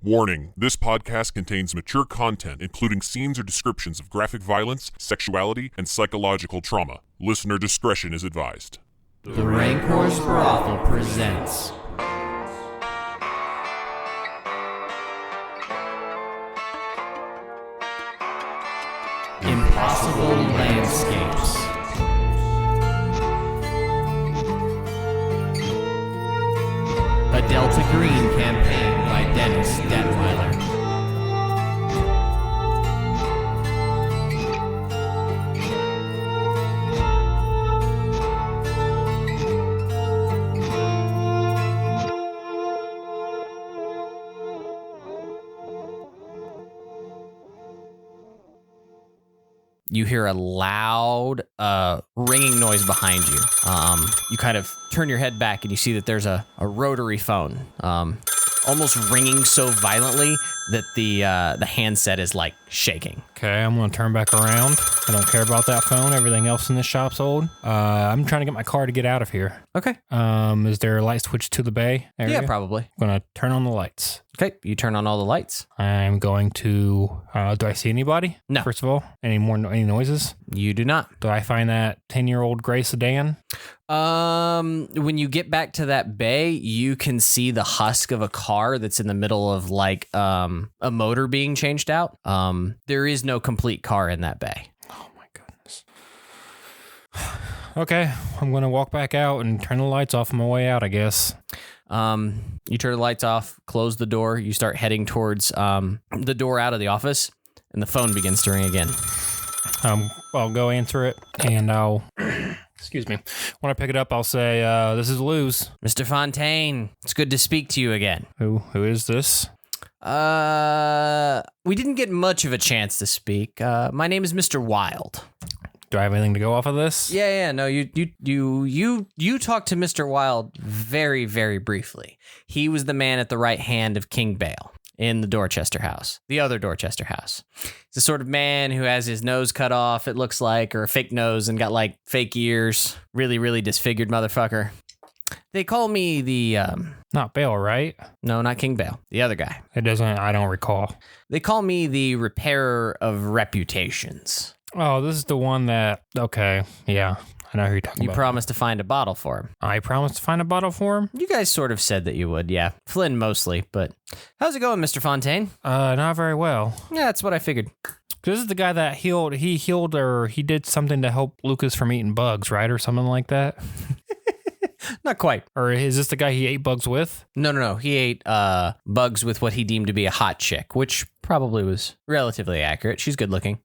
Warning, this podcast contains mature content, including scenes or descriptions of graphic violence, sexuality, and psychological trauma. Listener discretion is advised. The Rancor's Brothel presents Impossible Landscapes. A Delta Green campaign by Dennis Detweiler. You hear a loud ringing noise behind you. You kind of turn your head back and you see that there's a rotary phone, almost ringing so violently that the handset is like shaking. Okay, I'm gonna turn back around. I don't care about that phone. Everything else in this shop's old. I'm trying to get my car to get out of here. Okay. Is there a light switch to the bay area? Yeah, probably. I'm gonna turn on the lights. Okay, you turn on all the lights. I'm going to. Do I see anybody? No. First of all, any noises? You do not. Do I find that 10-year-old gray sedan? When you get back to that bay, you can see the husk of a car that's in the middle of like a motor being changed out. There is no complete car in that bay. Oh my goodness. Okay, I'm gonna walk back out and turn the lights off on my way out, I guess. You turn the lights off, close the door. You start heading towards the door out of the office, and the phone begins to ring again. I'll go answer it, and I'll. Excuse me. When I pick it up, I'll say, "This is Luz." Mr. Fontaine, it's good to speak to you again. Who is this? We didn't get much of a chance to speak. My name is Mr. Wild. Do I have anything to go off of this? Yeah. No, you talked to Mr. Wild very, very briefly. He was the man at the right hand of King Bale in the Dorchester house, the other Dorchester house. He's the sort of man who has his nose cut off, it looks like, or a fake nose and got like fake ears. Really, really disfigured motherfucker. They call me the, Not Bale, right? No, not King Bale. The other guy. I don't recall. They call me the repairer of reputations. Oh, this is the one that, okay, yeah, I know who you're talking You about. promised to find a bottle for him. I promised to find a bottle for him? You guys sort of said that you would, yeah. Flynn mostly, but how's it going, Mr. Fontaine? Not very well. Yeah, that's what I figured. This is the guy that he did something to help Lucas from eating bugs, right? Or something like that? Not quite. Or is this the guy he ate bugs with? No. He ate bugs with what he deemed to be a hot chick, which probably was relatively accurate. She's good looking.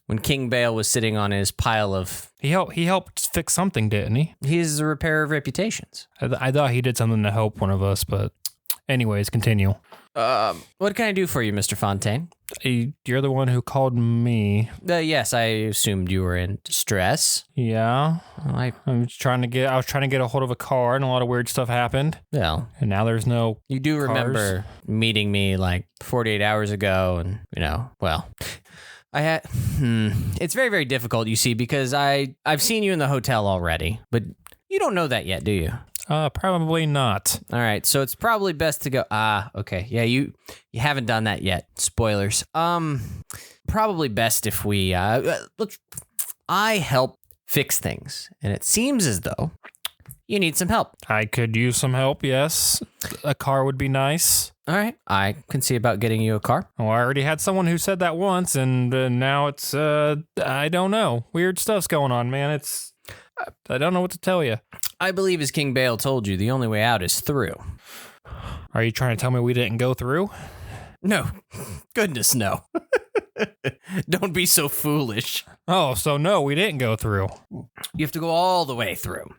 When King Bale was sitting on his pile of... He helped fix something, didn't he? He's a repairer of reputations. I thought he did something to help one of us, but anyways, continue. What can I do for you, Mr. Fontaine? You're the one who called me. Yes, I assumed you were in distress. Yeah. I was trying to get a hold of a car, and a lot of weird stuff happened. Well, and now there's no You do cars. remember meeting me like 48 hours ago, and, I had... It's very, very difficult, you see, because I've seen you in the hotel already, but you don't know that yet, do you? Probably not. All right, so it's probably best to go... okay. Yeah, you haven't done that yet. Spoilers. Probably best if we... look, I help fix things, and it seems as though you need some help. I could use some help, yes. A car would be nice. All right, I can see about getting you a car. Well, I already had someone who said that once, and now it's, I don't know. Weird stuff's going on, man. I don't know what to tell you. I believe, as King Bale told you, the only way out is through. Are you trying to tell me we didn't go through? No. Goodness, no. Don't be so foolish. Oh, so no, we didn't go through. You have to go all the way through.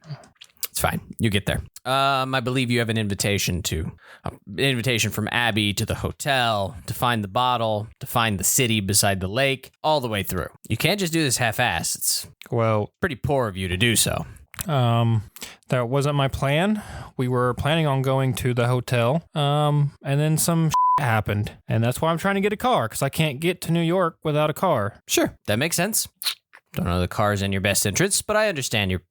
It's fine. You get there. I believe you have an invitation from Abby to the hotel, to find the bottle, to find the city beside the lake, all the way through. You can't just do this half-ass. It's pretty poor of you to do so. That wasn't my plan. We were planning on going to the hotel, and then some happened, and that's why I'm trying to get a car, because I can't get to New York without a car. Sure, that makes sense. don't know the car's in your best interest, but I understand your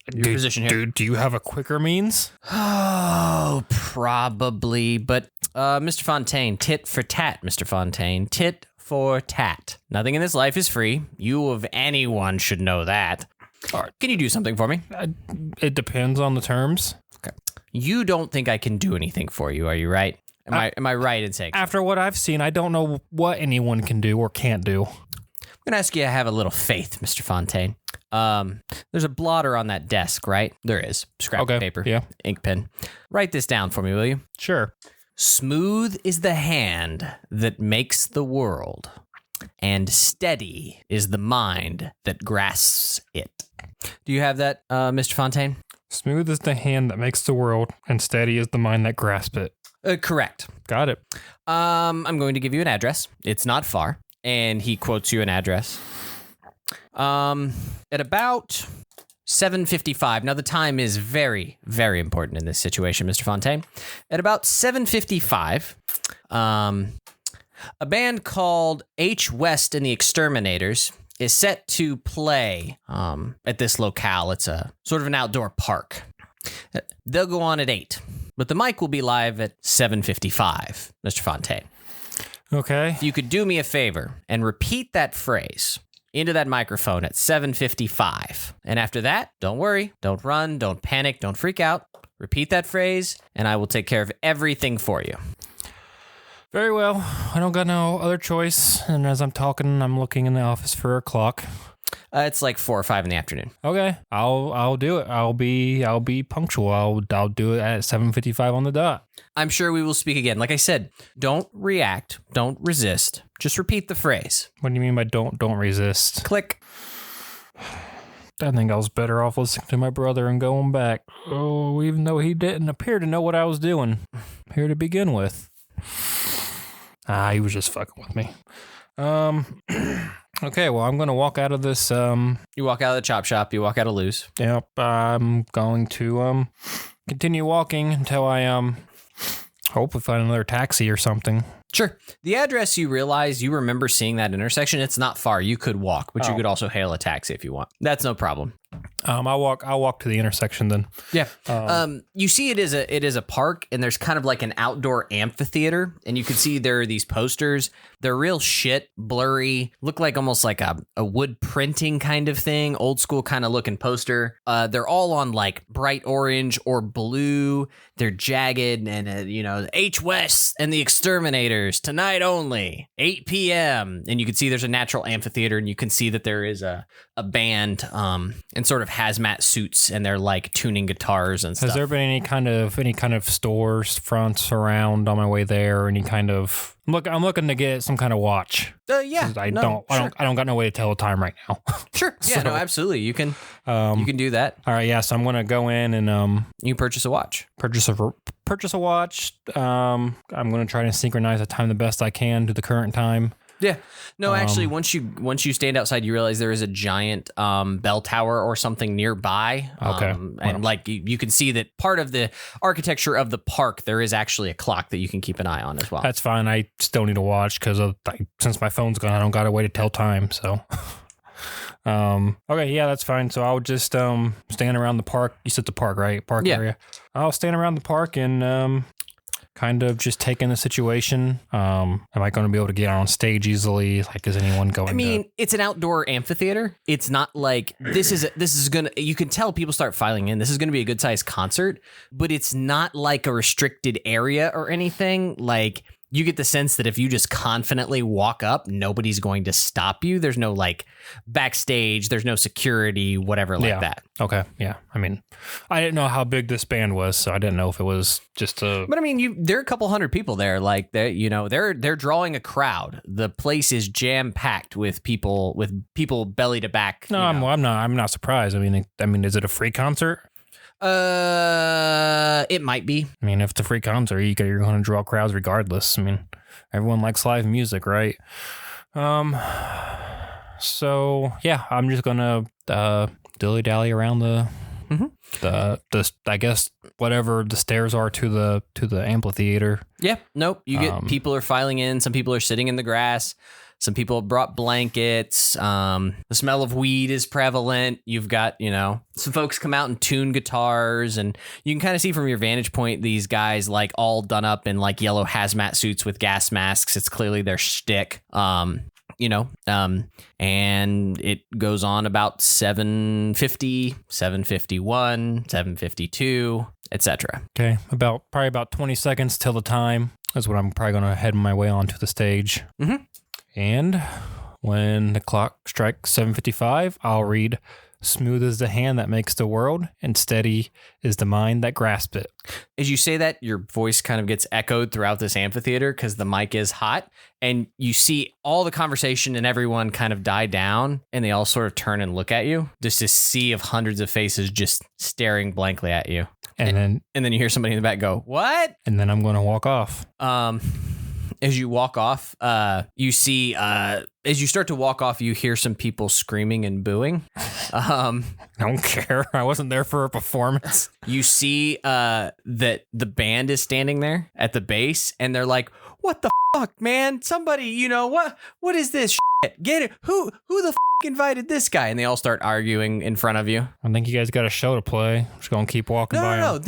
position here. Do you have a quicker means? Oh, probably. But Mr. Fontaine, tit for tat, Mr. Fontaine, tit for tat. Nothing in this life is free. You of anyone should know that. All right. Can you do something for me? It depends on the terms. Okay. You don't think I can do anything for you, are you right? Am I right in saying? After what I've seen, I don't know what anyone can do or can't do. I'm going to ask you to have a little faith, Mr. Fontaine. There's a blotter on that desk, right? There is. Scrap of paper. Yeah. Ink pen. Write this down for me, will you? Sure. Smooth is the hand that makes the world, and steady is the mind that grasps it. Do you have that, Mr. Fontaine? Smooth is the hand that makes the world, and steady is the mind that grasps it. Correct. Got it. I'm going to give you an address. It's not far. And he quotes you an address. At about 7:55. Now, the time is very, very important in this situation, Mr. Fontaine. At about 7:55, a band called H. West and the Exterminators is set to play at this locale. It's a sort of an outdoor park. They'll go on at 8, but the mic will be live at 7:55, Mr. Fontaine. Okay. If you could do me a favor and repeat that phrase into that microphone at 7:55. And after that, don't worry, don't run, don't panic, don't freak out. Repeat that phrase, and I will take care of everything for you. Very well. I don't got no other choice. And as I'm talking, I'm looking in the office for a clock. It's like 4 or 5 in the afternoon. Okay, I'll do it. I'll be punctual. I'll do it at 7:55 on the dot. I'm sure we will speak again. Like I said, don't react, don't resist. Just repeat the phrase. What do you mean by don't resist? Click. I think I was better off listening to my brother and going back. Oh, even though he didn't appear to know what I was doing here to begin with. He was just fucking with me. Okay, well, I'm going to walk out of this. You walk out of the chop shop, you walk out of Lou's. Yep, I'm going to continue walking until I hopefully find another taxi or something. Sure. The address, you realize you remember seeing that intersection. It's not far. You could walk, but you could also hail a taxi if you want. That's no problem. I'll walk to the intersection then. Yeah. You see it is a park, and there's kind of like an outdoor amphitheater, and you can see there are these posters. They're real shit, blurry, look like almost like a wood printing kind of thing, old school kind of looking poster. They're all on like bright orange or blue. They're jagged, and H. West and the Exterminators tonight only, 8 p.m. And you can see there's a natural amphitheater, and you can see that there is a band in sort of hazmat suits, and they're like tuning guitars and stuff. Has there been any kind of stores, fronts around on my way there? Any kind of I'm looking to get some kind of watch. Yeah, I don't got no way to tell the time right now. Sure. Yeah, no, absolutely. You can do that. All right, yeah. So I'm gonna go in and you purchase a watch. Purchase a watch. I'm gonna try to synchronize the time the best I can to the current time. Yeah. No, actually, once you stand outside, you realize there is a giant bell tower or something nearby. Okay. And like you can see that part of the architecture of the park, there is actually a clock that you can keep an eye on as well. That's fine. I still need a watch because since my phone's gone, I don't got a way to tell time. So, okay, yeah, that's fine. So I'll just stand around the park. You said the park, right? Park area. I'll stand around the park and kind of just take in the situation. Am I going to be able to get on stage easily? Like, is anyone going? I mean, it's an outdoor amphitheater. It's not like this is gonna. You can tell people start filing in. This is going to be a good sized concert, but it's not like a restricted area or anything. Like, you get the sense that if you just confidently walk up, nobody's going to stop you. There's no like backstage. There's no security, whatever like that. Okay. Yeah. I mean, I didn't know how big this band was, so I didn't know if it was just a. But I mean, there are a couple hundred people there. Like they're drawing a crowd. The place is jam packed with people belly to back. No, I'm not surprised. I mean, is it a free concert? It might be. I mean, if it's a free concert, you're going to draw crowds regardless. I mean, everyone likes live music, right? So yeah, I'm just gonna dilly-dally around the The I guess whatever the stairs are to the amphitheater. Yeah, nope. You get people are filing in. Some people are sitting in the grass. Some people brought blankets. The smell of weed is prevalent. You've got, some folks come out and tune guitars, and you can kind of see from your vantage point these guys like all done up in like yellow hazmat suits with gas masks. It's clearly their shtick. And it goes on about 7:50, 7:51, 7:52, etc. Okay, probably about 20 seconds till the time is what I'm probably going to head my way onto the stage. Mm-hmm. And when the clock strikes 7:55, I'll read, "Smooth is the hand that makes the world, and steady is the mind that grasps it." As you say that, your voice kind of gets echoed throughout this amphitheater because the mic is hot, and you see all the conversation and everyone kind of die down, and they all sort of turn and look at you. Just this sea of hundreds of faces just staring blankly at you. And then you hear somebody in the back go, "What?" And then I'm going to walk off. As you walk off, you see, as you start to walk off, you hear some people screaming and booing. I don't care. I wasn't there for a performance. You see that the band is standing there at the base, and they're like, "What the fuck, man? Somebody, what is this shit? Get it? Who the fuck invited this guy?" And they all start arguing in front of you. I think you guys got a show to play. I'm just going to keep walking by. No.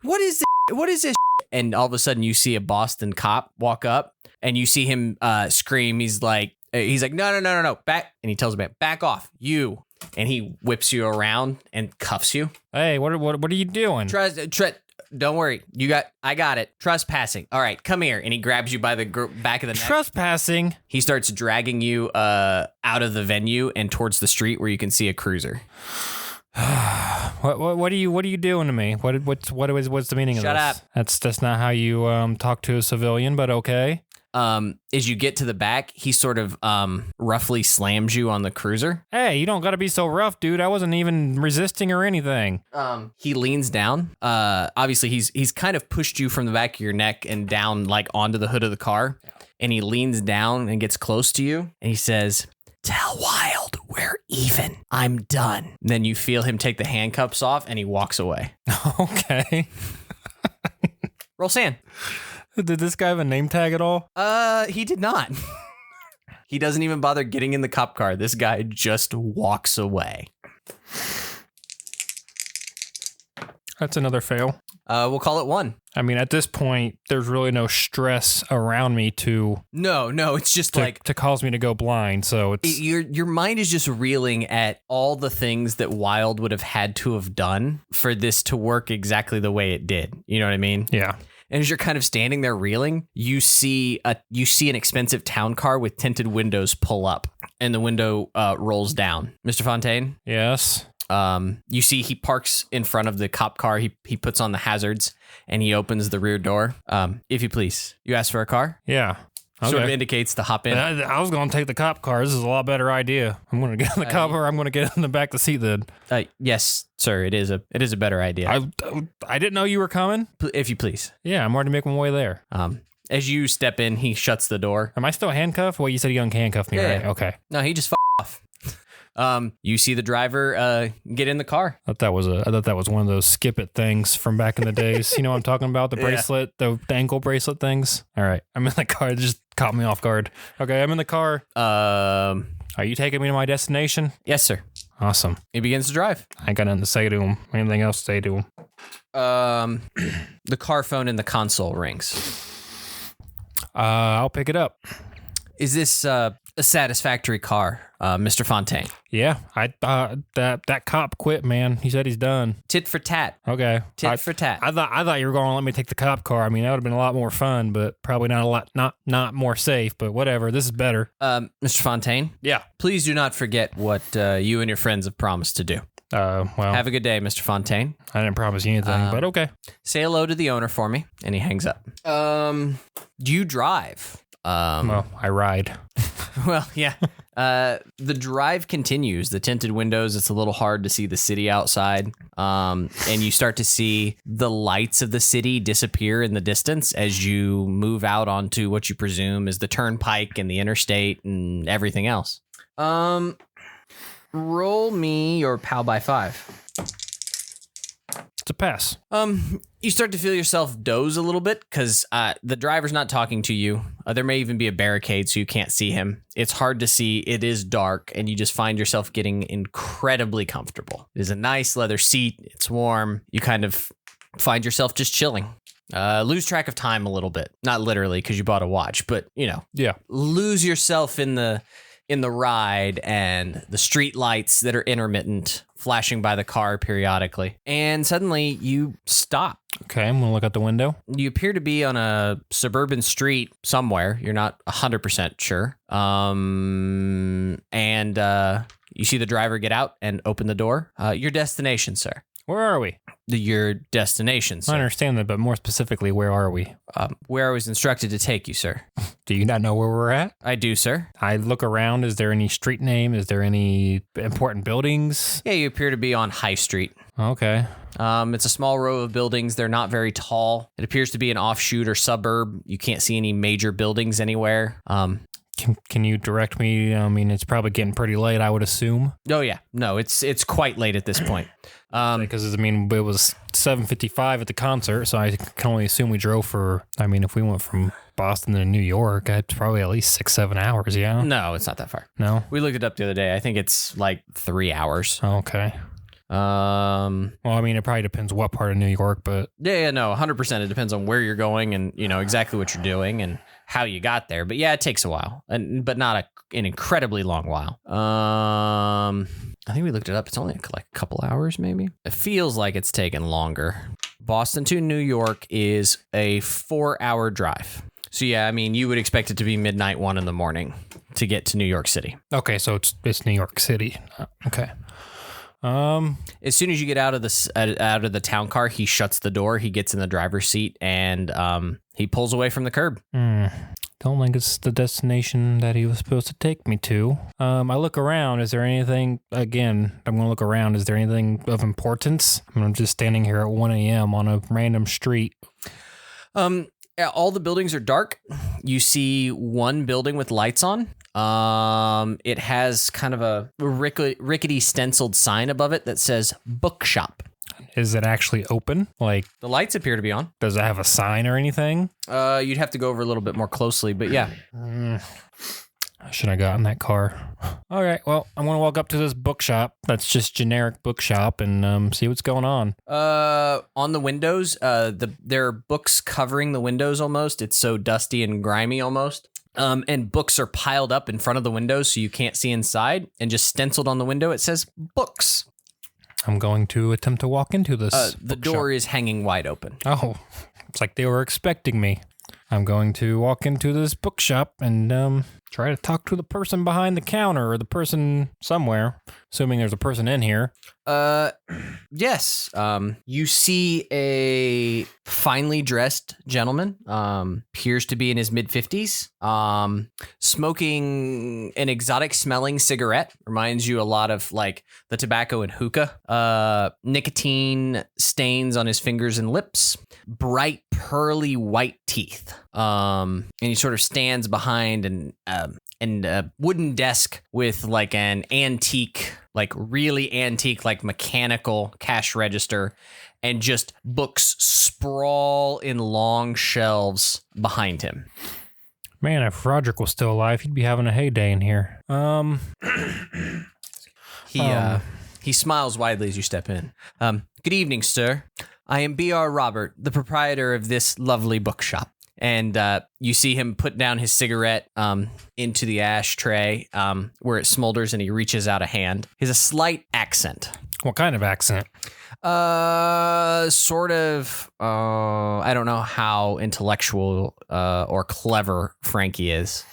What is this? What is this shit? And all of a sudden you see a Boston cop walk up, and you see him scream. He's like, no, back. And he tells the man, "Back off, you." And he whips you around and cuffs you. Hey, what are you doing? Don't worry. I got it. Trespassing. All right, come here. And he grabs you by the back of the neck. Trespassing? He starts dragging you out of the venue and towards the street where you can see a cruiser. What are you doing to me? What's the meaning of this? Shut up. That's not how you talk to a civilian, but okay. As you get to the back, he sort of roughly slams you on the cruiser. Hey, you don't got to be so rough, dude. I wasn't even resisting or anything. He leans down. Obviously, he's kind of pushed you from the back of your neck and down like onto the hood of the car. And he leans down and gets close to you, and he says, "Tell Wild we're even. I'm done." And then you feel him take the handcuffs off, and he walks away. Okay. Roll sand. Did this guy have a name tag at all? He did not. He doesn't even bother getting in the cop car. This guy just walks away. That's another fail. We'll call it 1. I mean, at this point, there's really no stress around me to it's just to cause me to go blind. So it's your mind is just reeling at all the things that Wild would have had to have done for this to work exactly the way it did. You know what I mean? Yeah. And as you're kind of standing there reeling, you see an expensive town car with tinted windows pull up, and the window rolls down. Mr. Fontaine? Yes. You see he parks in front of the cop car. He puts on the hazards, and he opens the rear door. If you please. You asked for a car? Yeah. Okay. Sort of indicates to hop in. I was going to take the cop car. This is a lot better idea. I'm going to get in the cop car. I'm going to get in the back of the seat then. Yes, sir. It is a better idea. I didn't know you were coming. If you please. Yeah, I'm already making my way there. As you step in, he shuts the door. Am I still handcuffed? Well, you said you unhandcuffed me, right? Okay. No, he just off. You see the driver get in the car. I thought that was one of those skip it things from back in the days. You know what I'm talking about? The bracelet, the ankle bracelet things. All right, I'm in the car. It just caught me off guard. Okay, I'm in the car. Are you taking me to my destination? Yes, sir. Awesome. He begins to drive. I ain't got nothing to say to him. Anything else to say to him? The car phone in the console rings. I'll pick it up. Is this a satisfactory car, Mr. Fontaine? Yeah, that cop quit, man. He said he's done. Tit for tat. Okay. Tit for tat. I thought you were going to let me take the cop car. I mean, that would have been a lot more fun, but probably not more safe. But whatever. This is better. Mr. Fontaine. Yeah. Please do not forget what you and your friends have promised to do. Well, have a good day, Mr. Fontaine. I didn't promise you anything, but okay. Say hello to the owner for me, and he hangs up. Do you drive? Well, I ride. Well, yeah. The drive continues. The tinted windows, it's a little hard to see the city outside. And you start to see the lights of the city disappear in the distance as you move out onto what you presume is the turnpike and the interstate and everything else. Roll me your POW by 5. It's a pass. You start to feel yourself doze a little bit because the driver's not talking to you. There may even be a barricade so you can't see him. It's hard to see. It is dark, and you just find yourself getting incredibly comfortable. It is a nice leather seat. It's warm. You kind of find yourself just chilling. Lose track of time a little bit. Not literally because you bought a watch, but, Yeah. lose yourself in the ride and the street lights that are intermittent flashing by the car periodically. And suddenly you stop. Okay, I'm going to look out the window. You appear to be on a suburban street somewhere. You're not 100% sure. And you see the driver get out and open the door. Your destination, sir. Where are we? Your destination, sir. I understand that, but more specifically, where are we? Where I was instructed to take you, sir. Do you not know where we're at? I do, sir. I look around. Is there any street name? Is there any important buildings? Yeah, you appear to be on High Street. Okay. It's a small row of buildings. They're not very tall. It appears to be an offshoot or suburb. You can't see any major buildings anywhere. Can you direct me? I mean, it's probably getting pretty late, I would assume. Oh, yeah. No, it's quite late at this point. Because, I mean, it was 7:55 at the concert, so I can only assume we drove for, I mean, if we went from Boston to New York, it's probably at least 6-7 hours, yeah? No, it's not that far. No? We looked it up the other day. I think it's like 3 hours. Okay. Well, I mean, it probably depends what part of New York, but... Yeah, no, 100%. It depends on where you're going and, exactly what you're doing and how you got there. But yeah, it takes a while, but not an incredibly long while. I think we looked it up. It's only like a couple hours, maybe. It feels like it's taken longer. Boston to New York is a 4-hour drive. So yeah, I mean, you would expect it to be midnight, 1 a.m. to get to New York City. Okay, so it's New York City. Okay. As soon as you get out of the town car, he shuts the door. He gets in the driver's seat and he pulls away from the curb. Don't think it's the destination that he was supposed to take me to. I look around. Is there anything? Again, I'm gonna look around. Is there anything of importance? I'm just standing here at 1 a.m. on a random street. All the buildings are dark. You see one building with lights on. It has kind of a rickety stenciled sign above it that says bookshop. Is it actually open? Like, the lights appear to be on. does it have a sign or anything? You'd have to go over a little bit more closely, but yeah. I should have gotten that car. All right, well, I'm going to walk up to this bookshop. That's just generic bookshop and see what's going on. On the windows, there are books covering the windows almost. It's so dusty and grimy almost. And books are piled up in front of the windows so you can't see inside. And just stenciled on the window, it says books. I'm going to attempt to walk into this The bookshop. door is hanging wide open. Oh, it's like they were expecting me. I'm going to walk into this bookshop and try to talk to the person behind the counter or the person somewhere, assuming there's a person in here. Yes. You see a finely dressed gentleman, appears to be in his mid-50s, smoking an exotic smelling cigarette. Reminds you a lot of like the tobacco and hookah. Nicotine stains on his fingers and lips, bright pearly white teeth. And he sort of stands behind a wooden desk with like an antique, like really antique, like mechanical cash register, and just books sprawl in long shelves behind him. Man, if Roderick was still alive, he'd be having a heyday in here. He smiles widely as you step in. Good evening, sir. I am B.R. Robert, the proprietor of this lovely bookshop. And you see him put down his cigarette into the ashtray where it smolders, and he reaches out a hand. He has a slight accent. What kind of accent? Sort of, I don't know how intellectual or clever Franky is.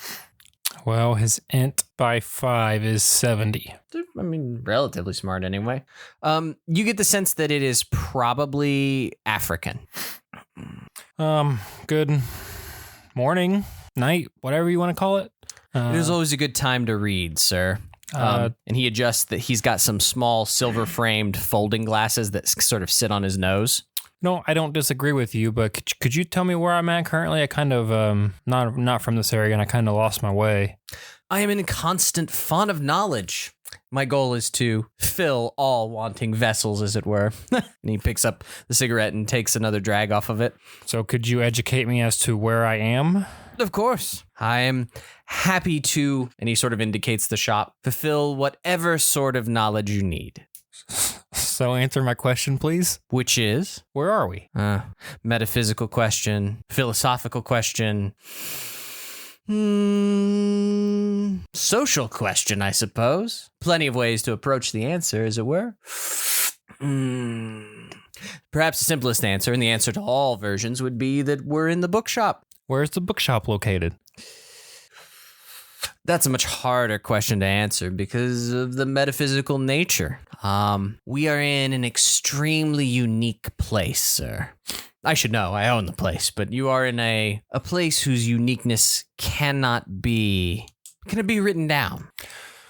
Well, his int by 5 is 70. I mean, relatively smart anyway. You get the sense that it is probably African. Good morning, night, whatever you want to call it. It is always a good time to read, sir. And he adjusts that he's got some small silver-framed folding glasses that sort of sit on his nose. No, I don't disagree with you, but could you tell me where I'm at currently? I kind of, not from this area, and I kind of lost my way. I am in constant font of knowledge. My goal is to fill all wanting vessels, as it were. And he picks up the cigarette and takes another drag off of it. So could you educate me as to where I am? Of course. I am happy to, and he sort of indicates the shop, fulfill whatever sort of knowledge you need. So answer my question, please. Which is? Where are we? Metaphysical question, philosophical question, social question, I suppose. Plenty of ways to approach the answer, as it were. Perhaps the simplest answer, and the answer to all versions, would be that we're in the bookshop. Where's the bookshop located? That's a much harder question to answer because of the metaphysical nature. We are in an extremely unique place, sir. I should know, I own the place, but you are in a place whose uniqueness cannot be written down.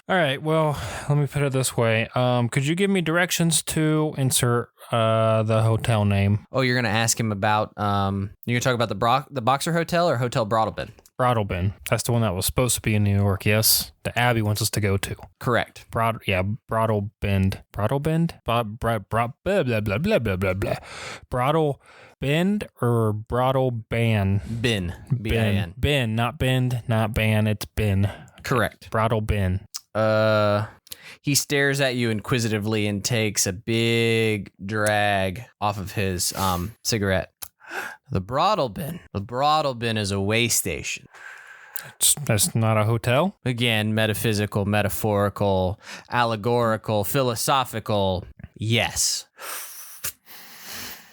All right, well, let me put it this way. Could you give me directions to insert the hotel name? Oh, you're going to ask him about, you're going to talk about the Boxer Hotel or Hotel Broadlebin? Broadlebin. That's the one that was supposed to be in New York, yes? The Abbey wants us to go to. Correct. Broadlebin. Broadlebin? Blah, blah, blah, blah, blah, blah, blah, blah, blah. Broadlebin or Broadleban? Bin. B-I-N. Bin, not bend, not ban, it's bin. Correct. Broadlebin. He stares at you inquisitively and takes a big drag off of his cigarette. The Broadlebin. The Broadlebin is a way station. That's not a hotel? Again, metaphysical, metaphorical, allegorical, philosophical. Yes.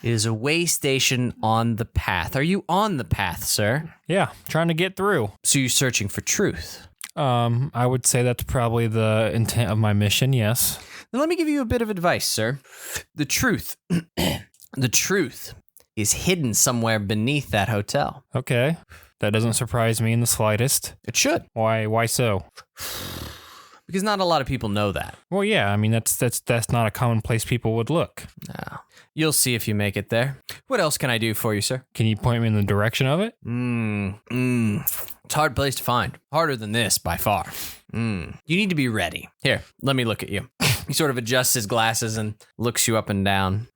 It is a way station on the path. Are you on the path, sir? Yeah, trying to get through. So you're searching for truth? I would say that's probably the intent of my mission, yes. Then let me give you a bit of advice, sir. The truth is hidden somewhere beneath that hotel. Okay. That doesn't surprise me in the slightest. It should. Why so? Because not a lot of people know that. Well, yeah, I mean that's not a common place people would look. No. You'll see if you make it there. What else can I do for you, sir? Can you point me in the direction of it? It's a hard place to find. Harder than this, by far. You need to be ready. Here, let me look at you. He sort of adjusts his glasses and looks you up and down.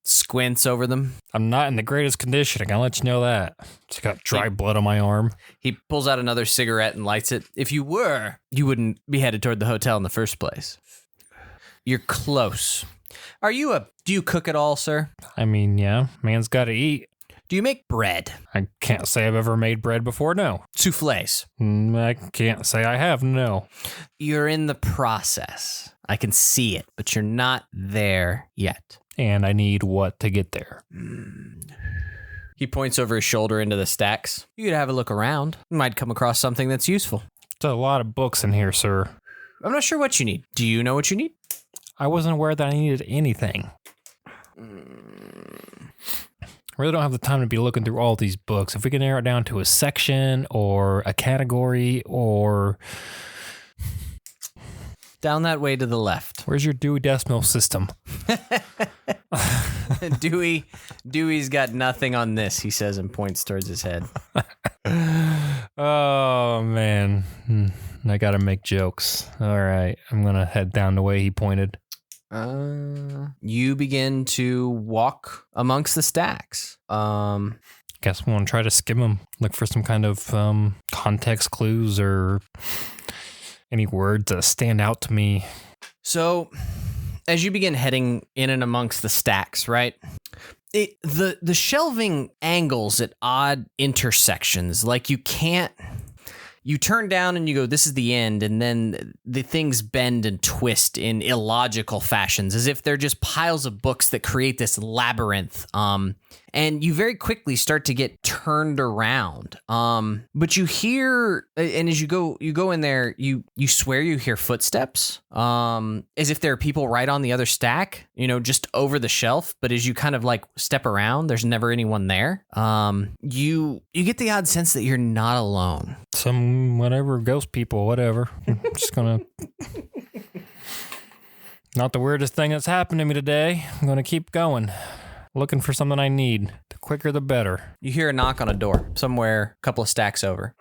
Squints over them. I'm not in the greatest condition, I'll let you know that. Just got dry blood on my arm. He pulls out another cigarette and lights it. If you were, you wouldn't be headed toward the hotel in the first place. You're close. Do you cook at all, sir? I mean, yeah, man's got to eat. Do you make bread? I can't say I've ever made bread before, no. Soufflés? I can't say I have, no. You're in the process. I can see it, but you're not there yet. And I need what to get there? He points over his shoulder into the stacks. You could have a look around. You might come across something that's useful. There's a lot of books in here, sir. I'm not sure what you need. Do you know what you need? I wasn't aware that I needed anything. I really don't have the time to be looking through all these books. If we can narrow it down to a section or a category or... Down that way to the left. Where's your Dewey Decimal System? Dewey's got nothing on this, he says and points towards his head. Oh, man. I gotta make jokes. All right. I'm gonna head down the way he pointed. You begin to walk amongst the stacks. Guess we'll try to skim them. Look for some kind of context clues or any words that stand out to me. So, as you begin heading in and amongst the stacks, right? The shelving angles at odd intersections, like you turn down and you go, this is the end, and then the things bend and twist in illogical fashions, as if they're just piles of books that create this labyrinth. And you very quickly start to get turned around. But you hear, and as you go in there, you swear you hear footsteps, as if there are people right on the other stack, just over the shelf. But as you kind of like step around, there's never anyone there. You get the odd sense that you're not alone. Some whatever ghost people, whatever. I'm just gonna. Not the weirdest thing that's happened to me today. I'm gonna keep going. Looking for something I need. The quicker, the better. You hear a knock on a door somewhere, a couple of stacks over.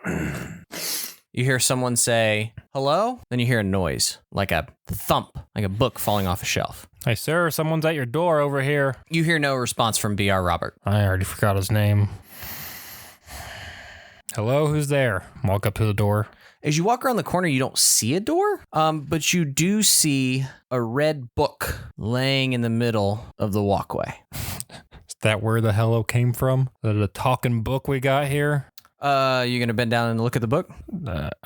You hear someone say, hello? Then you hear a noise, like a thump, like a book falling off a shelf. Hey, sir, someone's at your door over here. You hear no response from B.R. Robert. I already forgot his name. Hello, who's there? Walk up to the door. As you walk around the corner, you don't see a door, but you do see a red book laying in the middle of the walkway. Is that where the hello came from? The talking book we got here? You gonna bend down and look at the book?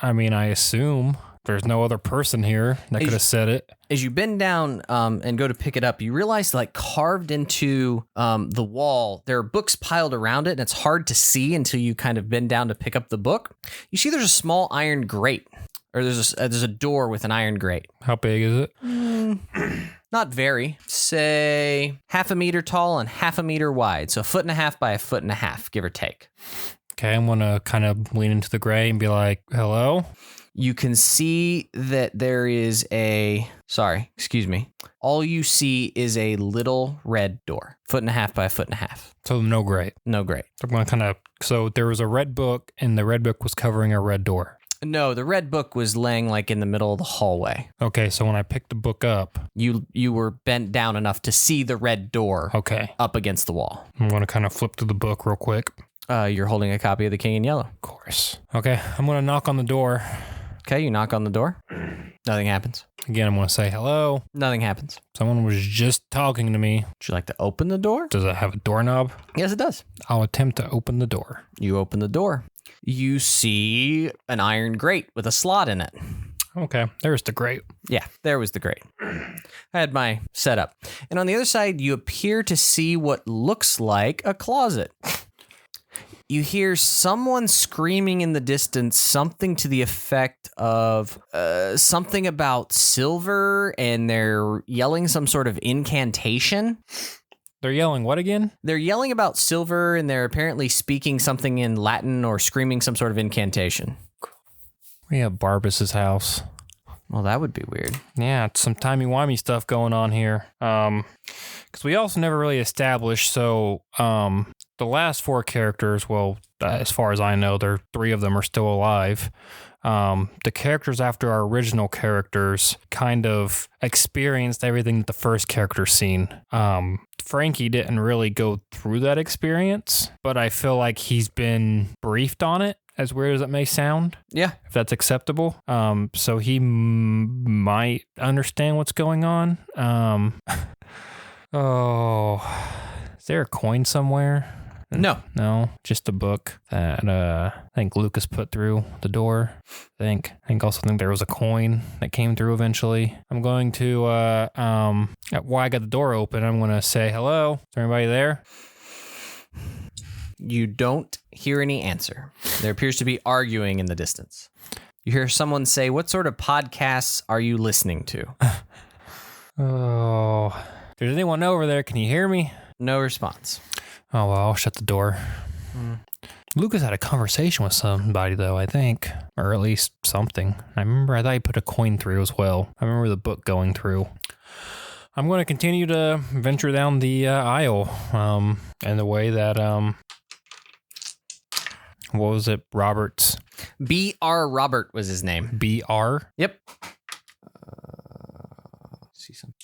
I assume. There's no other person here that could have said it. As you bend down and go to pick it up, you realize like carved into the wall, there are books piled around it, and it's hard to see until you kind of bend down to pick up the book. You see there's a small iron grate, or there's a door with an iron grate. How big is it? Not very. Say 1/2 meter tall and 1/2 meter wide. So 1.5 by 1.5 give or take. Okay, I'm going to kind of lean into the gray and be like, hello? You can see that there is all you see is a little red door, 1.5 by 1.5. So no grate. No grate. I'm going to so there was a red book, and the red book was covering a red door. No, the red book was laying like in the middle of the hallway. Okay, so when I picked the book up, you were bent down enough to see the red door. Okay, up against the wall. I'm going to kind of flip through the book real quick. You're holding a copy of The King in Yellow. Of course. Okay, I'm going to knock on the door. Okay, you knock on the door. Nothing happens. Again, I'm going to say hello. Nothing happens. Someone was just talking to me. Would you like to open the door? Does it have a doorknob? Yes, it does. I'll attempt to open the door. You open the door. You see an iron grate with a slot in it. Okay, there's the grate. Yeah, there was the grate. I had my setup. And on the other side, you appear to see what looks like a closet. You hear someone screaming in the distance, something to the effect of something about silver, and they're yelling some sort of incantation. They're yelling what again? They're yelling about silver, and they're apparently speaking something in Latin or screaming some sort of incantation. We have Barbas's house. Well, that would be weird. Yeah, it's some timey-wimey stuff going on here. Because we also never really established, so the last 4 characters, well, as far as I know, 3 of them are still alive. The characters after our original characters kind of experienced everything that the first character's seen. Franky didn't really go through that experience, but I feel like he's been briefed on it, as weird as it may sound. Yeah. If that's acceptable. So he might understand what's going on. Is there a coin somewhere? No, just a book that I think Lucas put through the door. I also think there was a coin that came through eventually. I'm going to while I got the door open, I'm going to say hello. Is there anybody there? You don't hear any answer. There appears to be arguing in the distance. You hear someone say, "What sort of podcasts are you listening to?" If there's anyone over there, can you hear me? No response. Oh, well, I'll shut the door. Lucas had a conversation with somebody, though, I think. Or at least something. I thought he put a coin through as well. I remember the book going through. I'm going to continue to venture down the aisle in the way that, what was it, Robert's? B.R. Robert was his name. B.R.? Yep. See some.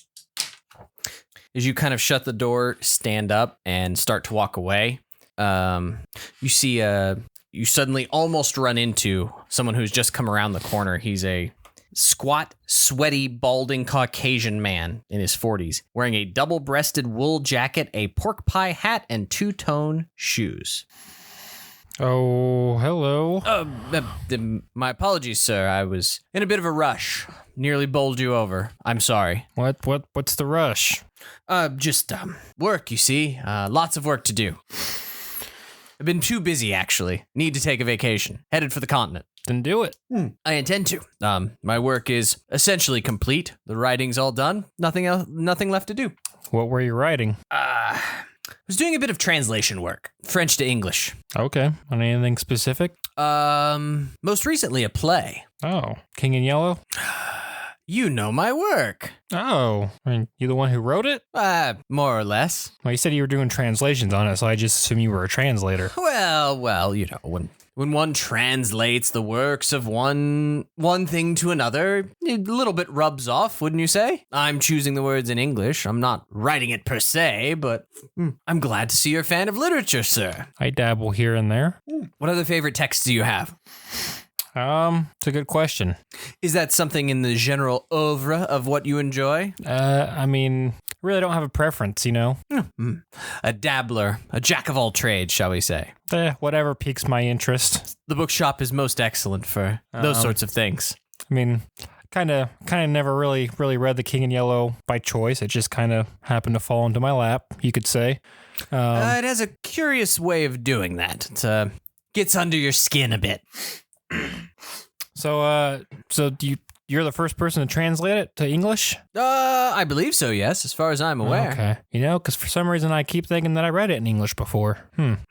As you kind of shut the door, stand up, and start to walk away, you see you suddenly almost run into someone who's just come around the corner. He's a squat, sweaty, balding Caucasian man in his 40s, wearing a double-breasted wool jacket, a pork pie hat, and 2-tone shoes. Oh, hello. My apologies, sir. I was in a bit of a rush. Nearly bowled you over. I'm sorry. What's the rush? Just work, you see. Lots of work to do. I've been too busy, actually. Need to take a vacation. Headed for the continent. Then do it. I intend to. My work is essentially complete. The writing's all done. Nothing left to do. What were you writing? I was doing a bit of translation work. French to English. Okay. On anything specific? Most recently a play. Oh, King in Yellow? You know my work. Oh, you the one who wrote it? More or less. Well, you said you were doing translations on it, so I just assumed you were a translator. Well, when when one translates the works of one thing to another, it a little bit rubs off, wouldn't you say? I'm choosing the words in English. I'm not writing it per se, but I'm glad to see you're a fan of literature, sir. I dabble here and there. What other favorite texts do you have? It's a good question. Is that something in the general oeuvre of what you enjoy? I mean, really don't have a preference, you know? A dabbler, a jack of all trades, shall we say. Whatever piques my interest. The bookshop is most excellent for those sorts of things. I mean, kind of never really read The King in Yellow by choice. It just kind of happened to fall into my lap, you could say. It has a curious way of doing that. It gets under your skin a bit. So you're the first person to translate it to English? I believe so, yes, as far as I'm aware. Okay. You know, because for some reason I keep thinking that I read it in English before.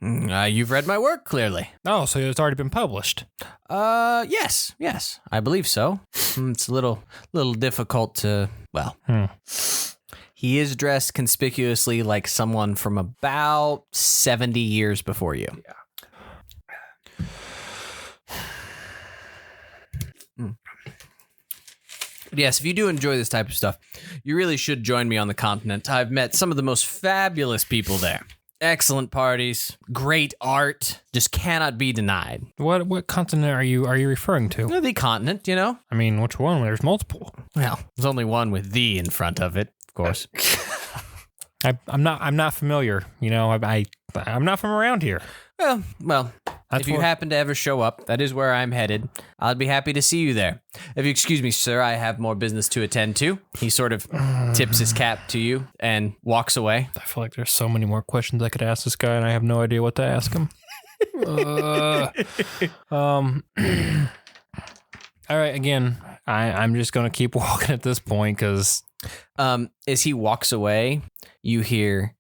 You've read my work, clearly. Oh, so it's already been published. Yes, I believe so. It's a little difficult to, well... He is dressed conspicuously like someone from about 70 years before you. Yes, if you do enjoy this type of stuff, you really should join me on the continent. I've met some of the most fabulous people there. Excellent parties, great art, just cannot be denied. What continent are you referring to? The continent, you know? I mean, which one? There's multiple. Well, there's only one with "the" in front of it, of course. I'm not familiar. You know, I'm not from around here. Well, if you happen to ever show up, that is where I'm headed. I'd be happy to see you there. If you excuse me, sir, I have more business to attend to. He sort of tips his cap to you and walks away. I feel like there's so many more questions I could ask this guy, and I have no idea what to ask him. All right, again, I'm just going to keep walking at this point because... as he walks away, you hear...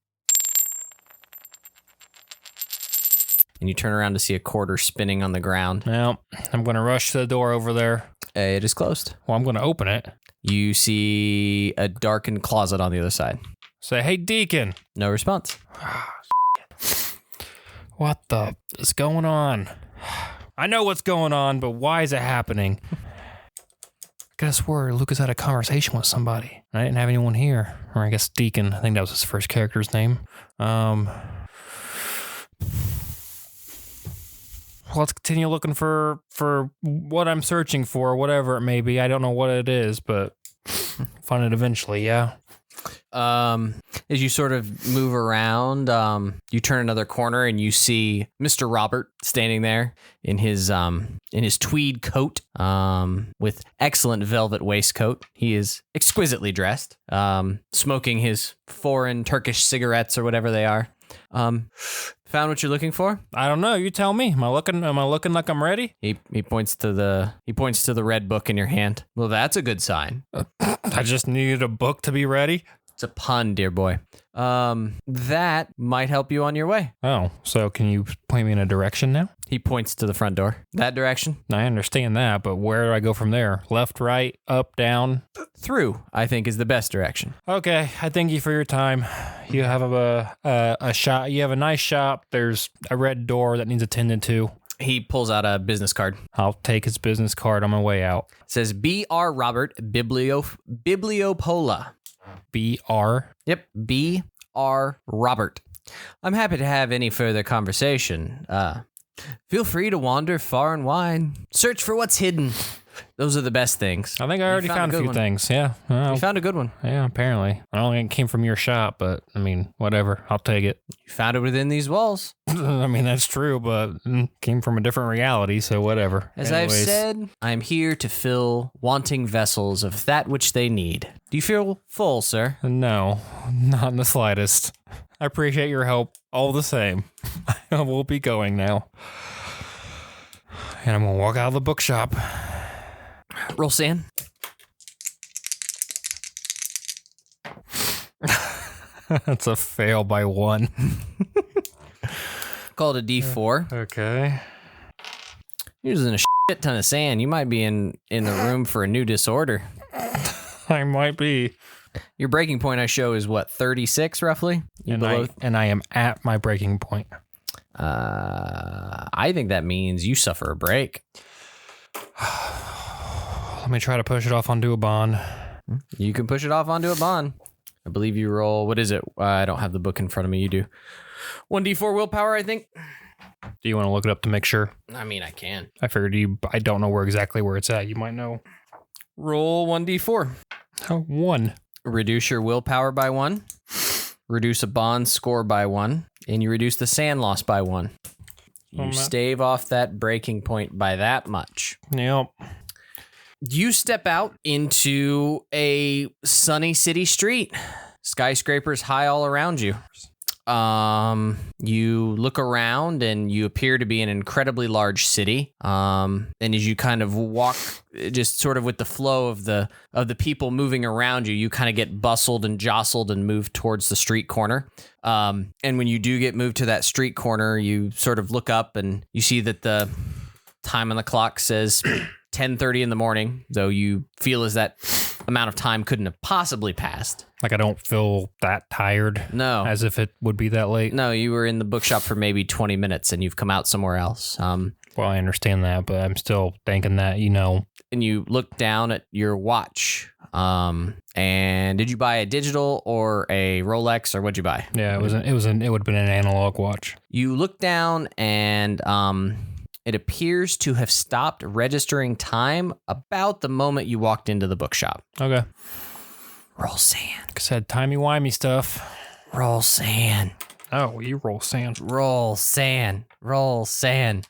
and you turn around to see a quarter spinning on the ground. Well, I'm going to rush to the door over there. It is closed. Well, I'm going to open it. You see a darkened closet on the other side. Say, hey, Deacon. No response. What the is going on? I know what's going on, but why is it happening? I could have swore Lucas had a conversation with somebody. I didn't have anyone here. Or I guess Deacon. I think that was his first character's name. Let's continue looking for what I'm searching for, whatever it may be. I don't know what it is, but find it eventually, yeah. As you sort of move around, you turn another corner and you see Mr. Robert standing there in his tweed coat, with excellent velvet waistcoat. He is exquisitely dressed, smoking his foreign Turkish cigarettes or whatever they are. Found what you're looking for? I don't know. You tell me. Am I looking like I'm ready? He points to the red book in your hand. Well, that's a good sign. I just needed a book to be ready. It's a pun, dear boy. That might help you on your way. Oh, so can you point me in a direction now? He points to the front door. That direction? I understand that, but where do I go from there? Left, right, up, down? Through, I think, is the best direction. Okay, I thank you for your time. You have a shop. You have a nice shop. There's a red door that needs attended to. He pulls out a business card. I'll take his business card on my way out. It says B.R. Robert Bibliopola. B.R.? Yep, B.R. Robert. I'm happy to have any further conversation. Feel free to wander far and wide. Search for what's hidden. Those are the best things. I think I already found a few things. Yeah. Well, you found a good one. Yeah, apparently. I don't think it came from your shop, but I mean, whatever. I'll take it. You found it within these walls. I mean, that's true, but it came from a different reality, so whatever. As I've said, I'm here to fill wanting vessels of that which they need. Do you feel full, sir? No, not in the slightest. I appreciate your help all the same. I will be going now. And I'm going to walk out of the bookshop. Roll sand. That's a fail by 1. Call it a D4. Okay. You're using a shit ton of sand. You might be in the room for a new disorder. I might be. Your breaking point I show is what, 36 roughly? And I am at my breaking point. I think that means you suffer a break. Let me try to push it off onto a bond. You can push it off onto a bond. I believe you roll. What is it? I don't have the book in front of me. You do. 1d4 willpower, I think. Do you want to look it up to make sure? I mean, I can. I figured I don't know exactly where it's at. You might know. Roll 1d4. Oh, 1. Reduce your willpower by 1. Reduce a bond score by 1. And you reduce the sand loss by 1. You stave off that breaking point by that much. Yep. You step out into a sunny city street. Skyscrapers high all around you. You look around and you appear to be in an incredibly large city. And as you kind of walk just sort of with the flow of the people moving around you, you kind of get bustled and jostled and moved towards the street corner. And when you do get moved to that street corner, you sort of look up and you see that the time on the clock says 10:30 in the morning, though you feel as that amount of time couldn't have possibly passed. Like I don't feel that tired. No. As if it would be that late. No, you were in the bookshop for maybe 20 minutes and you've come out somewhere else. Well, I understand that, but I'm still thinking that, And you look down at your watch. And did you buy a digital or a Rolex or what'd you buy? Yeah, it would have been an analog watch. You look down and it appears to have stopped registering time about the moment you walked into the bookshop. Okay. Roll sand. Like I said, timey-wimey stuff. Roll sand. Oh, you roll sand. Roll sand. Roll sand.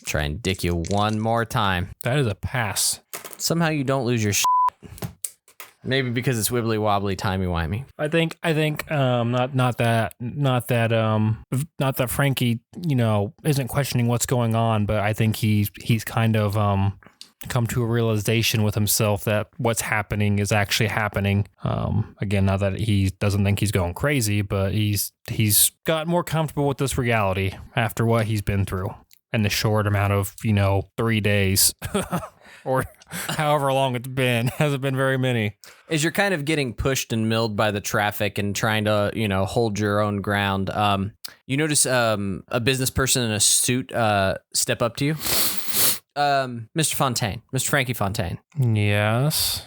Try and dick you one more time. That is a pass. Somehow you don't lose your shit. Maybe because it's wibbly wobbly, timey wimey. I think not that Franky, isn't questioning what's going on, but I think he's kind of come to a realization with himself that what's happening is actually happening. Again, not that he doesn't think he's going crazy, but he's got more comfortable with this reality after what he's been through in the short amount of 3 days. Or however long it's been. Hasn't been very many. As you're kind of getting pushed and milled by the traffic and trying to, hold your own ground, you notice a business person in a suit step up to you. Mr. Fontaine. Mr. Franky Fontaine. Yes.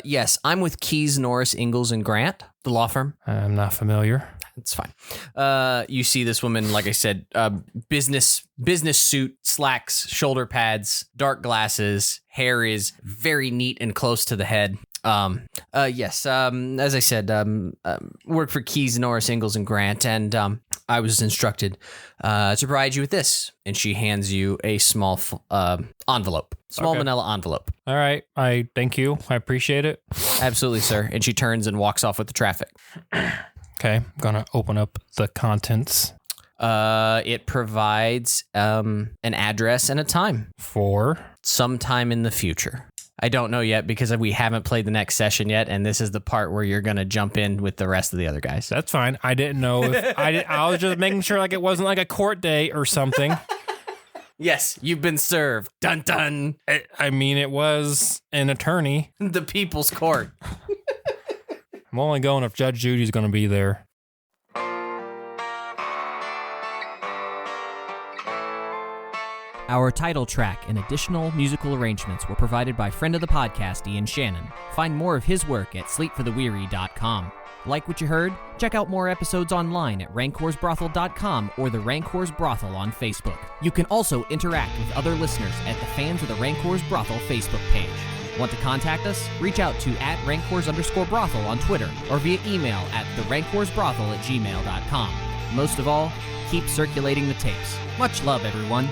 Yes, I'm with Keyes, Norris, Ingalls, and Grant, the law firm. I'm not familiar. It's fine. You see this woman, like I said, business suit, slacks, shoulder pads, dark glasses, hair is very neat and close to the head. Yes, as I said, work for Keyes, Norris, Ingalls, and Grant, and I was instructed to provide you with this. And she hands you a small envelope. Small manila envelope. All right. I thank you. I appreciate it. Absolutely, sir. And she turns and walks off with the traffic. Okay, I'm going to open up the contents. It provides an address and a time. For? Sometime in the future. I don't know yet because we haven't played the next session yet, and this is the part where you're going to jump in with the rest of the other guys. That's fine. I didn't know if I was just making sure like it wasn't like a court date or something. Yes, you've been served. Dun dun. I mean, it was an attorney. The People's Court. I'm only going if Judge Judy's going to be there. Our title track and additional musical arrangements were provided by friend of the podcast, Ian Shannon. Find more of his work at sleepfortheweary.com. Like what you heard? Check out more episodes online at rancorsbrothel.com or the Rancors Brothel on Facebook. You can also interact with other listeners at the Fans of the Rancors Brothel Facebook page. Want to contact us? Reach out to @Rancors_Brothel on Twitter or via email at therancorsbrothel@gmail.com. Most of all, keep circulating the tapes. Much love, everyone.